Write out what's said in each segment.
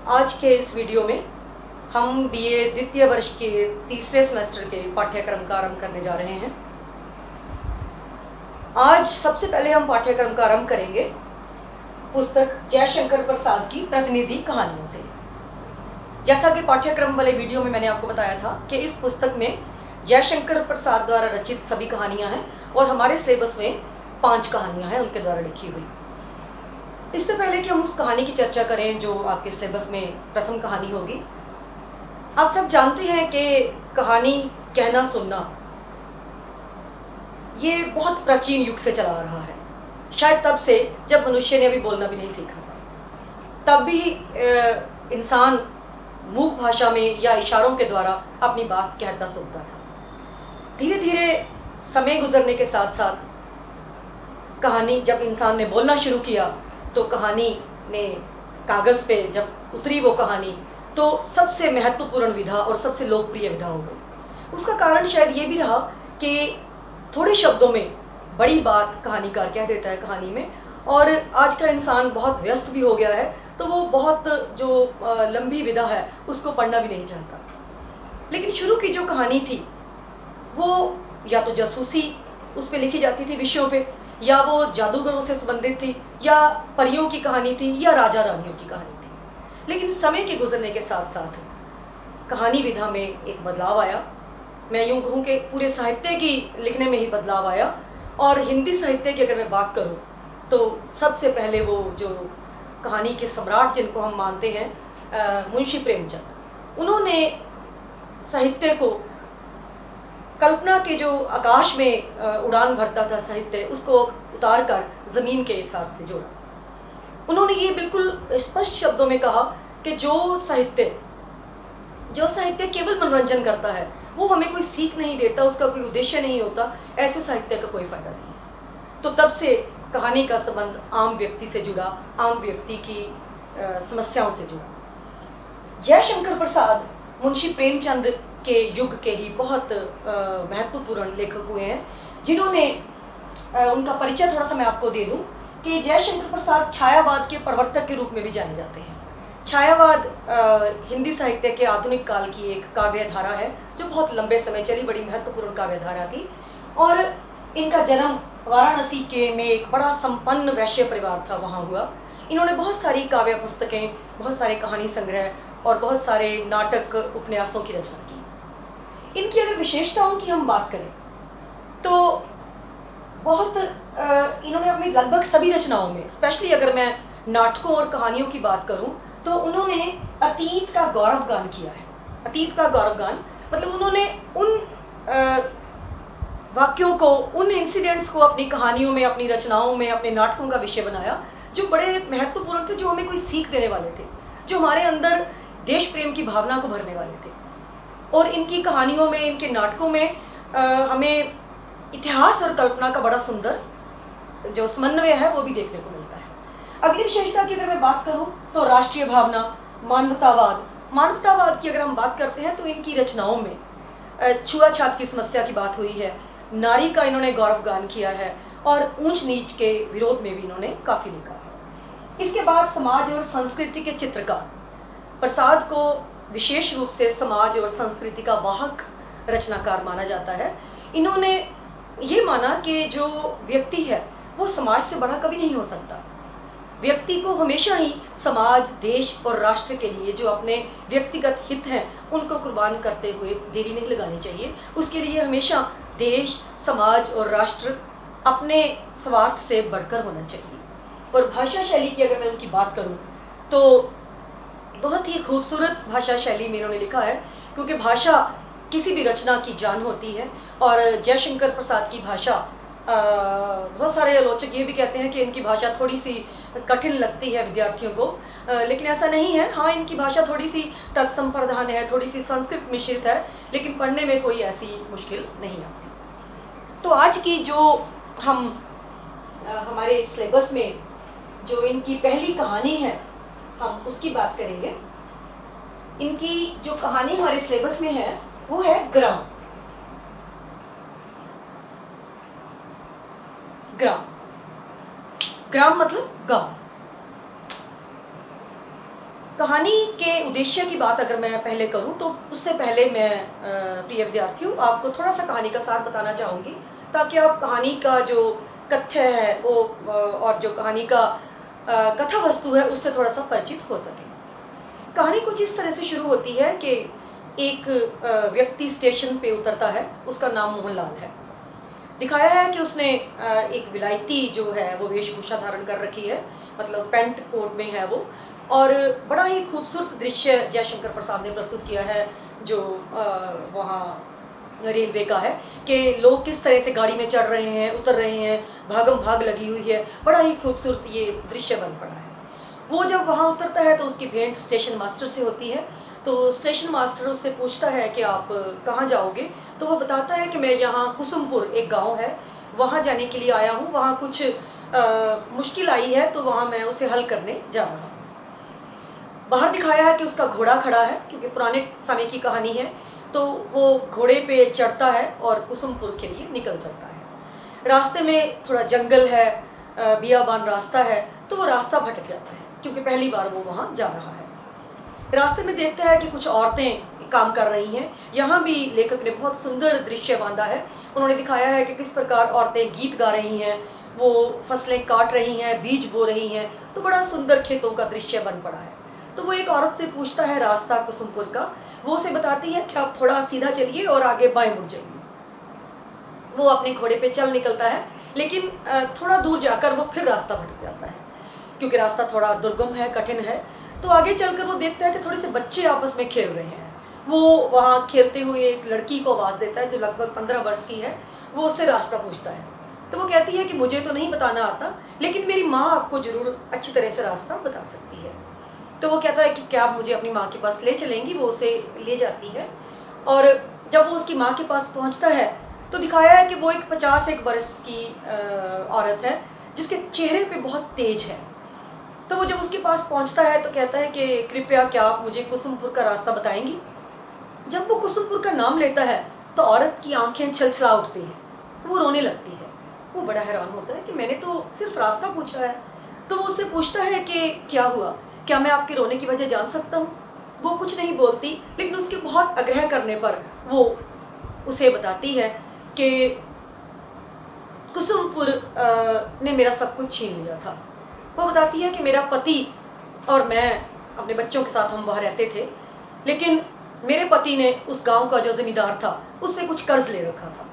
आज के इस वीडियो में हम बीए द्वितीय वर्ष के तीसरे सेमेस्टर के पाठ्यक्रम का आरंभ करने जा रहे हैं। आज सबसे पहले हम पाठ्यक्रम का आरंभ करेंगे पुस्तक जयशंकर प्रसाद की प्रतिनिधि कहानियों से। जैसा कि पाठ्यक्रम वाले वीडियो में मैंने आपको बताया था कि इस पुस्तक में जयशंकर प्रसाद द्वारा रचित सभी कहानियां हैं और हमारे सिलेबस में 5 कहानियां हैं उनके द्वारा लिखी हुई। इससे पहले कि हम उस कहानी की चर्चा करें जो आपके सिलेबस में प्रथम कहानी होगी, आप सब जानते हैं कि कहानी कहना सुनना ये बहुत प्राचीन युग से चला आ रहा है। शायद तब से जब मनुष्य ने अभी बोलना भी नहीं सीखा था, तब भी इंसान मूक भाषा में या इशारों के द्वारा अपनी बात कहता सुनता था। धीरे धीरे समय गुजरने के साथ साथ कहानी जब इंसान ने बोलना शुरू किया तो कहानी ने कागज़ पे जब उतरी वो कहानी तो सबसे महत्वपूर्ण विधा और सबसे लोकप्रिय विधा हो गई। उसका कारण शायद ये भी रहा कि थोड़े शब्दों में बड़ी बात कहानीकार कह देता है कहानी में, और आज का इंसान बहुत व्यस्त भी हो गया है तो वो बहुत जो लंबी विधा है उसको पढ़ना भी नहीं चाहता। लेकिन शुरू की जो कहानी थी वो या तो जासूसी उस पर लिखी जाती थी विषयों पे, या वो जादूगरों से संबंधित थी, या परियों की कहानी थी, या राजा रानियों की कहानी थी। लेकिन समय के गुजरने के साथ साथ कहानी विधा में एक बदलाव आया। मैं यूँ कहूँ कि पूरे साहित्य की लिखने में ही बदलाव आया। और हिंदी साहित्य की अगर मैं बात करूँ तो सबसे पहले वो जो कहानी के सम्राट जिनको हम मानते हैं मुंशी प्रेमचंद, उन्होंने साहित्य को कल्पना के जो आकाश में उड़ान भरता था साहित्य, उसको उतार कर ज़मीन के यथार्थ से जोड़ा। उन्होंने ये बिल्कुल स्पष्ट शब्दों में कहा कि जो साहित्य केवल मनोरंजन करता है, वो हमें कोई सीख नहीं देता, उसका कोई उद्देश्य नहीं होता, ऐसे साहित्य का कोई फायदा नहीं। तो तब से कहानी का संबंध आम व्यक्ति से जुड़ा, आम व्यक्ति की समस्याओं से जुड़ा। जयशंकर प्रसाद मुंशी प्रेमचंद के युग के ही बहुत महत्वपूर्ण लेखक हुए हैं, जिन्होंने उनका परिचय थोड़ा सा मैं आपको दे दूं कि जयशंकर प्रसाद छायावाद के प्रवर्तक के रूप में भी जाने जाते हैं। छायावाद हिंदी साहित्य के आधुनिक काल की एक काव्य धारा है जो बहुत लंबे समय चली, बड़ी महत्वपूर्ण काव्य धारा थी। और इनका जन्म वाराणसी के में एक बड़ा संपन्न वैश्य परिवार था, वहाँ हुआ। इन्होंने बहुत सारी काव्य पुस्तकें, बहुत सारे कहानी संग्रह और बहुत सारे नाटक उपन्यासों की रचना की। इनकी अगर विशेषताओं की हम बात करें तो बहुत इन्होंने अपनी लगभग सभी रचनाओं में, स्पेशली अगर मैं नाटकों और कहानियों की बात करूं, तो उन्होंने अतीत का गौरवगान किया है। अतीत का गौरवगान मतलब उन्होंने उन वाक्यों को, उन इंसिडेंट्स को अपनी कहानियों में, अपनी रचनाओं में, अपने नाटकों का विषय बनाया जो बड़े महत्वपूर्ण थे, जो हमें कोई सीख देने वाले थे, जो हमारे अंदर देश प्रेम की भावना को भरने वाले थे। और इनकी कहानियों में, इनके नाटकों में हमें इतिहास और कल्पना का बड़ा सुंदर जो समन्वय है वो भी देखने को मिलता है। अगली विशेषता की अगर मैं बात करूं तो राष्ट्रीय भावना, मानवतावाद की अगर हम बात करते हैं तो इनकी रचनाओं में छुआछूत की समस्या की बात हुई है, नारी का इन्होंने गौरवगान किया है, और ऊंच नीच के विरोध में भी इन्होंने काफ़ी लिखा है। इसके बाद समाज और संस्कृति के चित्रकार, प्रसाद को विशेष रूप से समाज और संस्कृति का वाहक रचनाकार माना जाता है। इन्होंने ये माना कि जो व्यक्ति है वो समाज से बड़ा कभी नहीं हो सकता। व्यक्ति को हमेशा ही समाज, देश और राष्ट्र के लिए जो अपने व्यक्तिगत हित हैं उनको कुर्बान करते हुए देरी नहीं लगानी चाहिए। उसके लिए हमेशा देश, समाज और राष्ट्र अपने स्वार्थ से बढ़कर होना चाहिए। और भाषा शैली की अगर मैं उनकी बात करूं तो बहुत ही खूबसूरत भाषा शैली में इन्होंने लिखा है, क्योंकि भाषा किसी भी रचना की जान होती है। और जयशंकर प्रसाद की भाषा, बहुत सारे आलोचक ये भी कहते हैं कि इनकी भाषा थोड़ी सी कठिन लगती है विद्यार्थियों को, लेकिन ऐसा नहीं है। हाँ, इनकी भाषा थोड़ी सी तत्संप्रधान है, थोड़ी सी संस्कृत मिश्रित है, लेकिन पढ़ने में कोई ऐसी मुश्किल नहीं आती। तो आज की जो हम हमारे सिलेबस में जो इनकी पहली कहानी है हम उसकी बात करेंगे। इनकी जो कहानी हमारे सिलेबस में है वो है ग्राम। ग्राम मतलब गांव। कहानी के उद्देश्य की बात अगर मैं पहले करूं तो उससे पहले मैं प्रिय विद्यार्थियों आपको थोड़ा-सा कहानी का सार बताना चाहूँगी, ताकि आप कहानी का जो कथ्य है वो और जो कहानी का कथा वस्तु है उससे थोड़ा-सा परिचित हो सकें। कहानी कुछ इस तरह से शुरू होती है कि एक व्यक्ति स्टेशन पे उतरता है, उसका नाम मोहनलाल है। दिखाया है कि उसने एक विलायती जो है वो वेशभूषा धारण कर रखी है, मतलब पैंट कोट में है वो, और बड़ा ही खूबसूरत दृश्य जयशंकर प्रसाद ने प्रस्तुत किया है जो वहाँ रेलवे का है कि लोग किस तरह से गाड़ी में चढ़ रहे हैं, उतर रहे हैं, भागम-भाग लगी हुई है, बड़ा ही खूबसूरत ये दृश्य बन पड़ा है। वो जब वहाँ उतरता है तो उसकी भेंट स्टेशन मास्टर से होती है, तो स्टेशन मास्टर उससे पूछता है कि आप कहाँ जाओगे? तो वो बताता है कि मैं यहाँ कुसुमपुर एक गाँव है, वहाँ जाने के लिए आया हूँ, वहाँ कुछ मुश्किल आई है तो वहाँ मैं उसे हल करने जा रहा हूँ। बाहर दिखाया है कि उसका घोड़ा खड़ा है, क्योंकि पुराने समय की कहानी है, तो वो घोड़े पे चढ़ता है और कुसुमपुर के लिए निकल चलता है। रास्ते में थोड़ा जंगल है, बियाबान रास्ता है, तो वो रास्ता भटक जाता है, क्योंकि पहली बार वो वहाँ जा रहा है। रास्ते में देखता है कि कुछ औरतें काम कर रही हैं। यहाँ भी लेखक ने बहुत सुंदर दृश्य बाँधा है। उन्होंने दिखाया है कि किस प्रकार औरतें गीत गा रही हैं, वो फसलें काट रही हैं, बीज बो रही हैं, तो बड़ा सुंदर खेतों का दृश्य बन पड़ा है। तो वो एक औरत से पूछता है रास्ता कुसुमपुर का, वो उसे बताती है कि आप थोड़ा सीधा चलिए और आगे बाएँ मुड़ जाइए। वो अपने घोड़े पे चल निकलता है, लेकिन थोड़ा दूर जाकर वो फिर रास्ता भटक जाता है, क्योंकि रास्ता थोड़ा दुर्गम है, कठिन है। तो आगे चलकर वो देखता है कि थोड़े से बच्चे आपस में खेल रहे हैं। वो वहाँ खेलते हुए एक लड़की को आवाज़ देता है जो लगभग 15 वर्ष की है, वो उससे रास्ता पूछता है। तो वो कहती है कि मुझे तो नहीं बताना आता, लेकिन मेरी माँ आपको ज़रूर अच्छी तरह से रास्ता बता सकती है। तो वो कहता है कि क्या आप मुझे अपनी माँ के पास ले चलेंगी? वो उसे ले जाती है, और जब वो उसकी माँ के पास पहुँचता है, तो दिखाया है कि वो एक 51 वर्ष की औरत है, जिसके चेहरे पे बहुत तेज है। तो वो जब उसके पास पहुँचता है तो कहता है कि कृपया क्या आप मुझे कुसुमपुर का रास्ता बताएँगी? जब वो कुसुमपुर का नाम लेता है, तो औरत की आँखें छलछला उठती हैं, वो रोने लगती है। वो बड़ा हैरान होता है कि मैंने तो सिर्फ़ रास्ता पूछा है। तो वो उससे पूछता है कि क्या हुआ? क्या मैं आपके रोने की वजह जान सकता हूँ? वो कुछ नहीं बोलती, लेकिन उसके बहुत आग्रह करने पर वो उसे बताती है कि कुसुमपुर ने मेरा सब कुछ छीन लिया था। वो बताती है कि मेरा पति और मैं अपने बच्चों के साथ हम वहाँ रहते थे, लेकिन मेरे पति ने उस गाँव का जो ज़मींदार था, उससे कुछ कर्ज़ ले रखा था,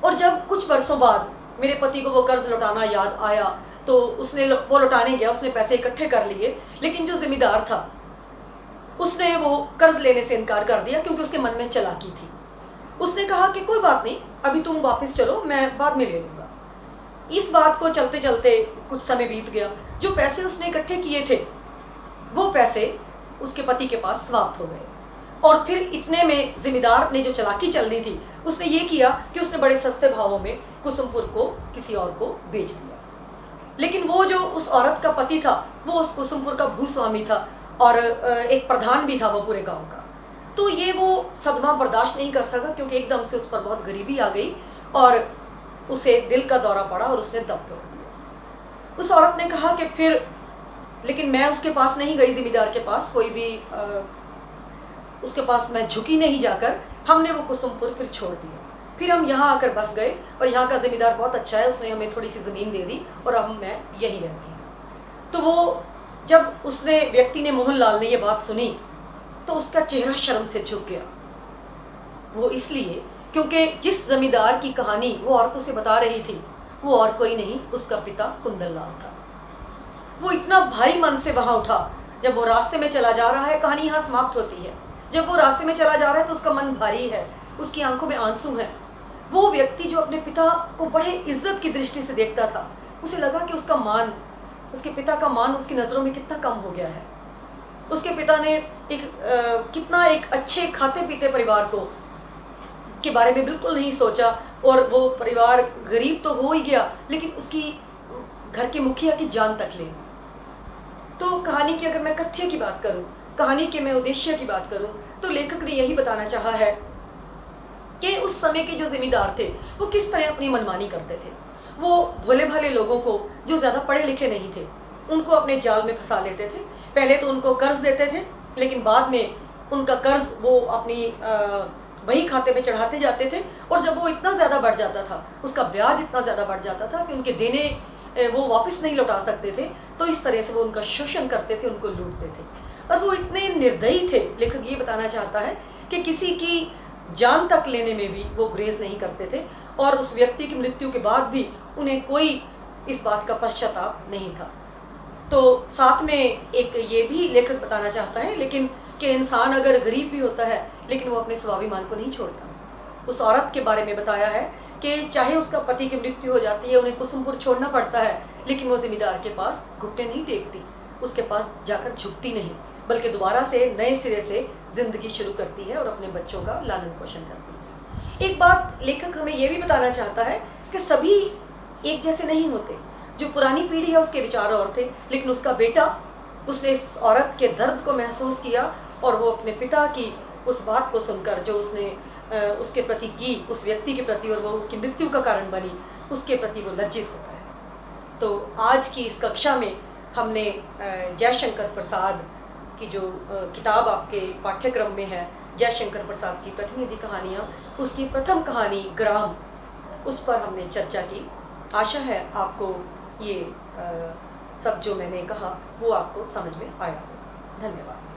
और जब कुछ वर्षों बाद मेरे पति को वो कर्ज़ लौटाना याद आया, तो वो लौटाने गया, उसने पैसे इकट्ठे कर लिए, लेकिन जो ज़मींदार था, उसने वो कर्ज़ लेने से इनकार कर दिया, क्योंकि उसके मन में चालाकी थी। उसने कहा कि कोई बात नहीं, अभी तुम वापस चलो, मैं बाद में ले लूँगा। इस बात को चलते-चलते कुछ समय बीत गया। जो पैसे उसने इकट्ठे किए थे, वो पैसे उसके पति के पास समाप्त हो गए, और फिर इतने में ज़मींदार ने जो चालाकी चलनी थी, उसने ये किया कि उसने बड़े सस्ते भावों में कुसुमपुर को किसी और को बेच दिया। लेकिन वो जो उस औरत का पति था, वो उस कुसुमपुर का भूस्वामी था, और एक प्रधान भी था वो पूरे गाँव का। तो ये वो सदमा बर्दाश्त नहीं कर सका, क्योंकि एकदम से उस पर बहुत गरीबी आ गई, और उसे दिल का दौरा पड़ा और उसने दम तोड़ दिया। उस औरत ने कहा कि फिर, लेकिन मैं उसके पास नहीं गई, ज़मींदार के पास, कोई भी उसके पास मैं झुकी नहीं जाकर, हमने वो कुसुमपुर फिर छोड़ दिया। फिर हम यहाँ आकर बस गए, और यहाँ का ज़मींदार बहुत अच्छा है, उसने हमें थोड़ी सी ज़मीन दे दी, और अब मैं यहीं रहती हूँ। तो वो जब उसने व्यक्ति ने, मोहनलाल ने ये बात सुनी, तो उसका चेहरा शर्म से झुक गया। वो इसलिए क्योंकि जिस ज़मींदार की कहानी वो औरत उसे बता रही थी, वो और कोई नहीं, उसका पिता कुंदनलाल था। वो इतना भारी मन से वहाँ उठा। जब वो रास्ते में चला जा रहा है, कहानी यहाँ समाप्त होती है। जब वो रास्ते में चला जा रहा है तो उसका मन भारी है, उसकी आंखों में आंसू हैं। वो व्यक्ति जो अपने पिता को बड़े इज्जत की दृष्टि से देखता था, उसे लगा कि उसका मान, उसके पिता का मान उसकी नज़रों में कितना कम हो गया है। उसके पिता ने कितना एक अच्छे खाते-पीते परिवार को के बारे में बिल्कुल नहीं सोचा, और वो परिवार गरीब तो हो ही गया, लेकिन उसकी घर के मुखिया की जान तक ले ली। तो कहानी की अगर मैं कथ्य की बात करूँ, कहानी के मैं उद्देश्य की बात करूँ, तो लेखक ने यही बताना चाहा है कि उस समय के जो ज़मींदार थे, वो किस तरह अपनी मनमानी करते थे। वो भोले-भाले लोगों को, जो ज़्यादा पढ़े-लिखे नहीं थे, उनको अपने जाल में फंसा लेते थे। पहले तो उनको कर्ज देते थे, लेकिन बाद में उनका कर्ज वो अपनी वही खाते में चढ़ाते जाते थे, और जब वो इतना ज़्यादा बढ़ जाता था, उसका ब्याज इतना ज़्यादा बढ़ जाता था कि उनके देने वो वापस नहीं लौटा सकते थे, तो इस तरह से वो उनका शोषण करते थे, उनको लूटते थे। और वो इतने निर्दयी थे, लेखक ये बताना चाहता है कि किसी की जान तक लेने में भी वो गुरेज नहीं करते थे, और उस व्यक्ति की मृत्यु के बाद भी उन्हें कोई इस बात का पश्चाताप नहीं था। तो साथ में एक ये भी लेखक बताना चाहता है लेकिन कि इंसान अगर गरीब भी होता है, लेकिन वो अपने स्वाभिमान को नहीं छोड़ता। उस औरत के बारे में बताया है कि चाहे उसका पति की मृत्यु हो जाती है, उन्हें कुसुमपुर छोड़ना पड़ता है, लेकिन वो ज़िम्मेदार के पास घुटने नहीं टेकती, उसके पास जाकर झुकती नहीं, बल्कि दोबारा से नए सिरे से ज़िंदगी शुरू करती है और अपने बच्चों का लालन-पोषण करती है। एक बात लेखक हमें ये भी बताना चाहता है कि सभी एक जैसे नहीं होते। जो पुरानी पीढ़ी है उसके विचार और थे, लेकिन उसका बेटा, उसने इस औरत के दर्द को महसूस किया, और वो अपने पिता की उस बात को सुनकर जो उसने उसके प्रति की, उस व्यक्ति के प्रति, और वो उसकी मृत्यु का कारण बनी, उसके प्रति वो लज्जित होता है। तो आज की इस कक्षा में हमने जयशंकर प्रसाद की जो किताब आपके पाठ्यक्रम में है, जयशंकर प्रसाद की प्रतिनिधि कहानियाँ, उसकी प्रथम कहानी ग्राम, उस पर हमने चर्चा की। आशा है आपको ये सब जो मैंने कहा वो आपको समझ में आया हो। धन्यवाद।